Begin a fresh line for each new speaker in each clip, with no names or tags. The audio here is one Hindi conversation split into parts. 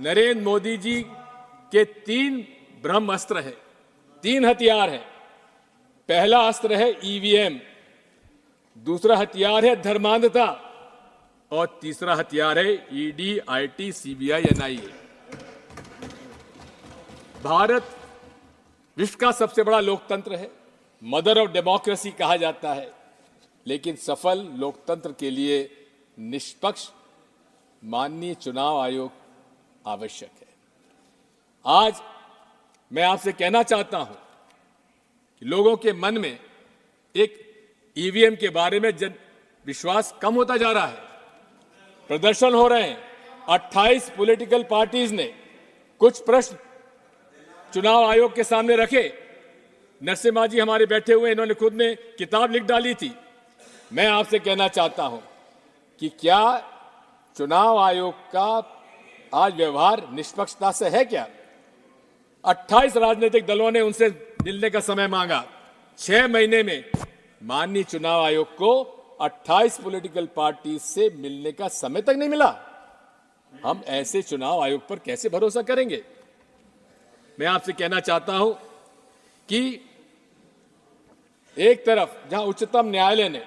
नरेंद्र मोदी जी के 3 ब्रह्मास्त्र हैं, 3 हथियार हैं। पहला अस्त्र है ईवीएम, दूसरा हथियार है धर्मांधता और तीसरा हथियार है ED, IT, CBI, NIA. Bharat विश्व का सबसे बड़ा लोकतंत्र है, मदर ऑफ डेमोक्रेसी कहा जाता है, लेकिन सफल लोकतंत्र के लिए निष्पक्ष माननीय चुनाव आयोग आवश्यक है। आज मैं आपसे कहना चाहता हूं कि लोगों के मन में एक ईवीएम के बारे में विश्वास कम होता जा रहा है। प्रदर्शन हो रहे हैं। 28 पॉलिटिकल पार्टीज ने कुछ प्रश्न चुनाव आयोग के सामने रखे। नरसिम्हा जी हमारे बैठे हुए, इन्होंने खुद ने किताब लिख डाली थी। मैं आपसे कहना चाहता हूं कि क्या चुनाव आयोग का आज व्यवहार निष्पक्षता से है क्या? 28 राजनीतिक दलों ने उनसे मिलने का समय मांगा। 6 महीने में माननीय चुनाव आयोग को 28 पॉलिटिकल पार्टी से मिलने का समय तक नहीं मिला। हम ऐसे चुनाव आयोग पर कैसे भरोसा करेंगे? मैं आपसे कहना चाहता हूं कि एक तरफ जहां उच्चतम न्यायालय ने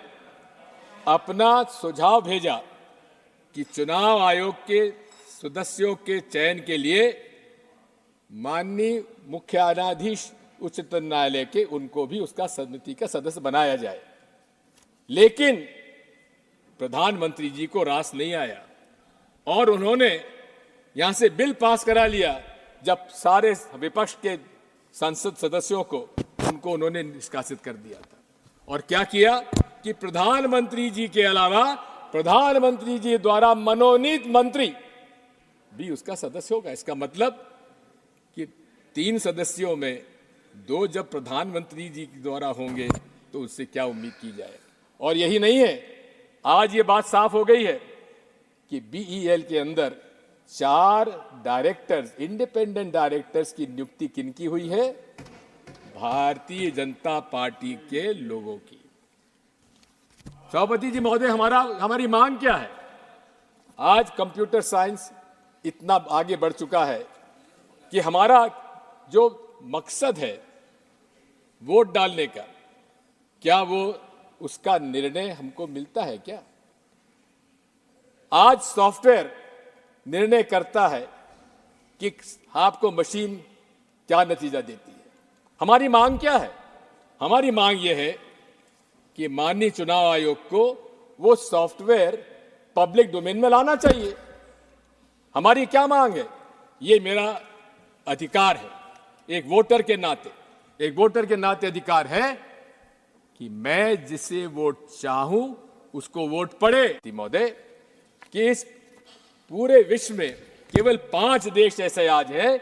अपना सुझाव भेजा कि चुनाव आयोग के सदस्यों के चयन के लिए माननीय मुख्य न्यायाधीश उच्चतम न्यायालय के उनको भी उसका समिति का सदस्य बनाया जाए, लेकिन प्रधानमंत्री जी को रास नहीं आया और उन्होंने यहां से बिल पास करा लिया। जब सारे विपक्ष के संसद सदस्यों को उनको उन्होंने निष्कासित कर दिया था। और क्या किया कि प्रधानमंत्री जी के अलावा प्रधानमंत्री जी द्वारा मनोनीत मंत्री भी उसका सदस्य होगा। इसका मतलब कि 3 सदस्यों में 2 जब प्रधानमंत्री जी द्वारा होंगे तो उससे क्या उम्मीद की जाए? और यही नहीं है, आज ये बात साफ हो गई है कि बीईएल के अंदर 4 डायरेक्टर्स, इंडिपेंडेंट डायरेक्टर्स की नियुक्ति किनकी हुई है? भारतीय जनता पार्टी के लोगों की। सभापति जी महोदय, हमारी मांग क्या है? आज कंप्यूटर साइंस इतना आगे बढ़ चुका है कि हमारा जो मकसद है वोट डालने का, क्या वो उसका निर्णय हमको मिलता है क्या? आज सॉफ्टवेयर निर्णय करता है कि आपको मशीन क्या नतीजा देती है। हमारी मांग क्या है? हमारी मांग यह है कि माननीय चुनाव आयोग को वो सॉफ्टवेयर पब्लिक डोमेन में लाना चाहिए। हमारी क्या मांग है? ये मेरा अधिकार है, एक वोटर के नाते अधिकार है कि मैं जिसे वोट चाहूं उसको वोट पड़े। महोदय, कि इस पूरे विश्व में केवल 5 देश ऐसे आज हैं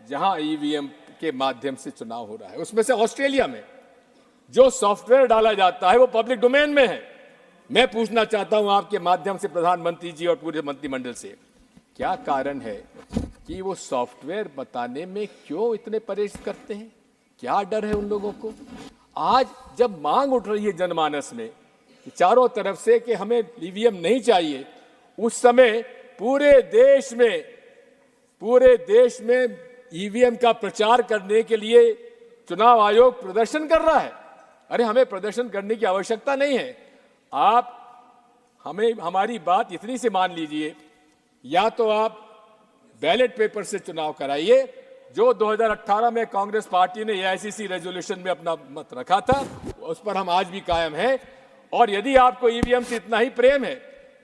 जहां ईवीएम के माध्यम से चुनाव हो रहा है। उसमें से ऑस्ट्रेलिया में जो सॉफ्टवेयर डाला जाता है वो पब्लिक डोमेन में है। मैं पूछना चाहता हूं आपके माध्यम से प्रधानमंत्री जी और पूरे मंत्रिमंडल से, क्या कारण है कि वो सॉफ्टवेयर बताने में क्यों इतने परहेज करते हैं? क्या डर है उन लोगों को? आज जब मांग उठ रही है जनमानस में कि चारों तरफ से कि हमें ईवीएम नहीं चाहिए, उस समय पूरे देश में ईवीएम का प्रचार करने के लिए चुनाव आयोग प्रदर्शन कर रहा है। अरे, हमें प्रदर्शन करने की आवश्यकता नहीं है। आप हमारी बात इतनी सी मान लीजिए, या तो आप बैलेट पेपर से चुनाव कराइए, जो 2018 में कांग्रेस पार्टी ने एआईसीसी रेजोल्यूशन में अपना मत रखा था, उस पर हम आज भी कायम हैं। और यदि आपको ईवीएम से इतना ही प्रेम है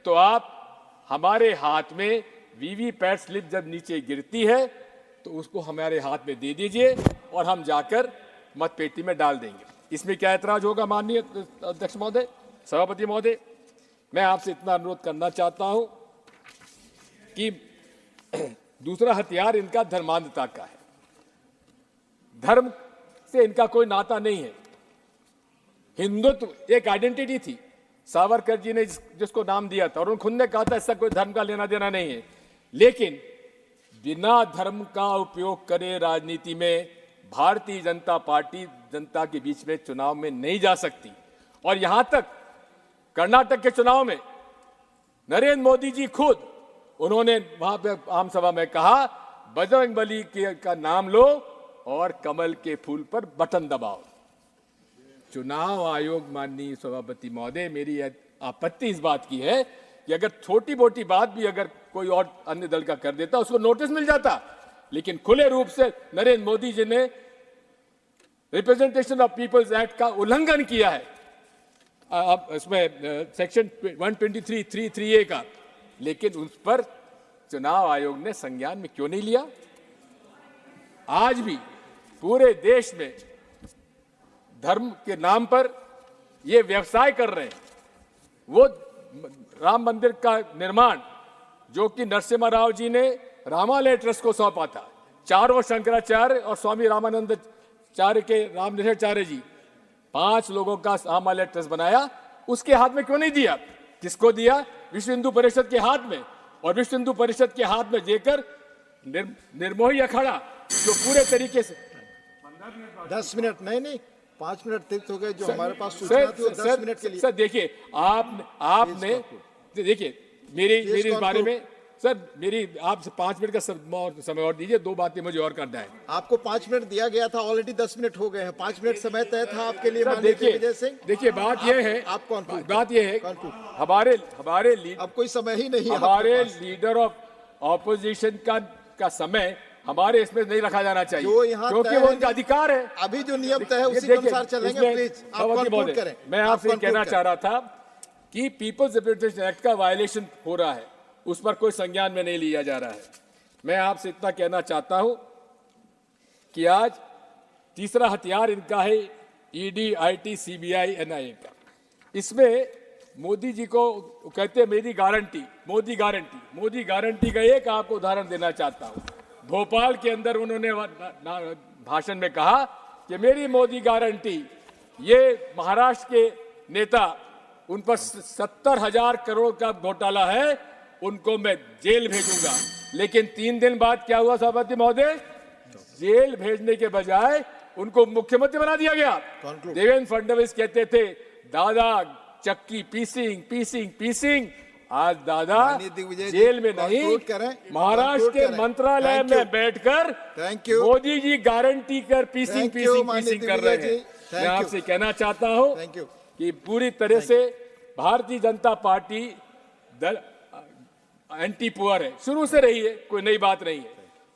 तो आप हमारे हाथ में वीवीपैट स्लिप जब नीचे गिरती है तो उसको हमारे हाथ में दे दीजिए और हम जाकर मतपेटी में डाल देंगे। इसमें क्या ऐतराज होगा? माननीय अध्यक्ष महोदय, सभापति महोदय, मैं आपसे इतना अनुरोध करना चाहता हूं कि दूसरा हथियार इनका धर्मांधता का है। धर्म से इनका कोई नाता नहीं है। हिंदुत्व एक आइडेंटिटी थी, सावरकर जी ने जिसको नाम दिया था, और उन्होंने खुद ने कहा था इसका कोई धर्म का लेना देना नहीं है। लेकिन बिना धर्म का उपयोग करे राजनीति में भारतीय जनता पार्टी जनता के बीच में चुनाव में नहीं जा सकती। और यहां तक कर्नाटक के चुनाव में नरेंद्र मोदी जी खुद उन्होंने वहां पे आम सभा में कहा, बजरंगबली का नाम लो और कमल के फूल पर बटन दबाओ। चुनाव आयोग, माननीय सभापति महोदय, मेरी आपत्ति इस बात की है कि अगर छोटी मोटी बात भी अगर कोई और अन्य दल का कर देता उसको नोटिस मिल जाता, लेकिन खुले रूप से नरेंद्र मोदी जी ने रिप्रेजेंटेशन ऑफ पीपल्स एक्ट का उल्लंघन किया है, अब इसमें सेक्शन 123(3)(3)(a) का, लेकिन उस पर चुनाव आयोग ने संज्ञान में क्यों नहीं लिया? आज भी पूरे देश में धर्म के नाम पर ये व्यवसाय कर रहे हैं। वो राम मंदिर का निर्माण जो कि नरसिम्हा राव जी ने रामालय ट्रस्ट को सौंपा था, चारों शंकराचार्य और स्वामी रामानंदाचार्य के रामनिषाचार्य जी, 5 लोगों का रामालय ट्रस्ट बनाया, उसके हाथ में क्यों नहीं दिया? किसको दिया? विश्व हिंदू परिषद के हाथ में। और विश्व हिंदू परिषद के हाथ में देकर निर्मोही अखाड़ा जो पूरे तरीके से
10 मिनट नहीं 5 मिनट अतिरिक्त हो गए जो हमारे पास सूचना थी, 10 मिनट के लिए।
सर देखिए, आपने देखिए मेरी इस बारे में सर, मेरी आप 5 मिनट का समय और दीजिए, 2 बातें मुझे और करना है।
आपको 5 मिनट दिया गया था, ऑलरेडी 10 मिनट हो गए हैं। 5 मिनट समय तय था आपके लिए।
देखिए बात यह है, बात यह है, हमारे
अब कोई समय ही नहीं,
हमारे लीडर ऑफ ऑपोजिशन का समय हमारे इसमें नहीं रखा जाना चाहिए, क्योंकि वो उनका अधिकार है।
अभी जो नियम तय है उसी के अनुसार चलेंगे। प्लीज आप कंक्लूड करें।
मैं आपसे कहना चाह रहा था कि पीपल्स रिप्रेजेंटेशन एक्ट का वायलेशन हो रहा है, उस पर कोई संज्ञान में नहीं लिया जा रहा है। मैं आपसे इतना कहना चाहता हूं कि आज तीसरा हथियार इनका है ईडी, आईटी, सीबीआई, एनआईए का। इसमें मोदी जी को कहते हैं मेरी गारंटी, मोदी गारंटी का एक आपको उदाहरण देना चाहता हूं। भोपाल के अंदर उन्होंने भाषण में कहा कि मेरी मोदी गारंटी, ये महाराष्ट्र के नेता, उन पर 70,000 करोड़ का घोटाला है, उनको मैं जेल भेजूंगा। लेकिन 3 दिन बाद क्या हुआ सभापति महोदय? जेल भेजने के बजाय उनको मुख्यमंत्री बना दिया गया। देवेंद्र फडणवीस कहते थे दादा चक्की पीसिंग, आज दादा जेल में नहीं, महाराष्ट्र के मंत्रालय में बैठकर मोदी जी गारंटी कर पीसिंग कर रहे हैं। मैं आपसे कहना चाहता हूं कि पूरी तरह से भारतीय जनता पार्टी दल एंटी पुअर है, शुरू से रही है, कोई नई बात नहीं है।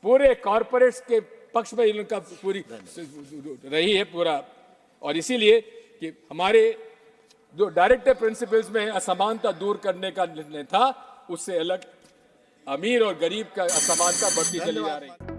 पूरे कॉर्पोरेट्स के पक्ष में इनका पूरी रही है पूरा, और इसीलिए कि हमारे जो डायरेक्टिव प्रिंसिपल्स में असमानता दूर करने का निर्णय था, उससे अलग अमीर और गरीब का असमानता बढ़ती चली जा रही है।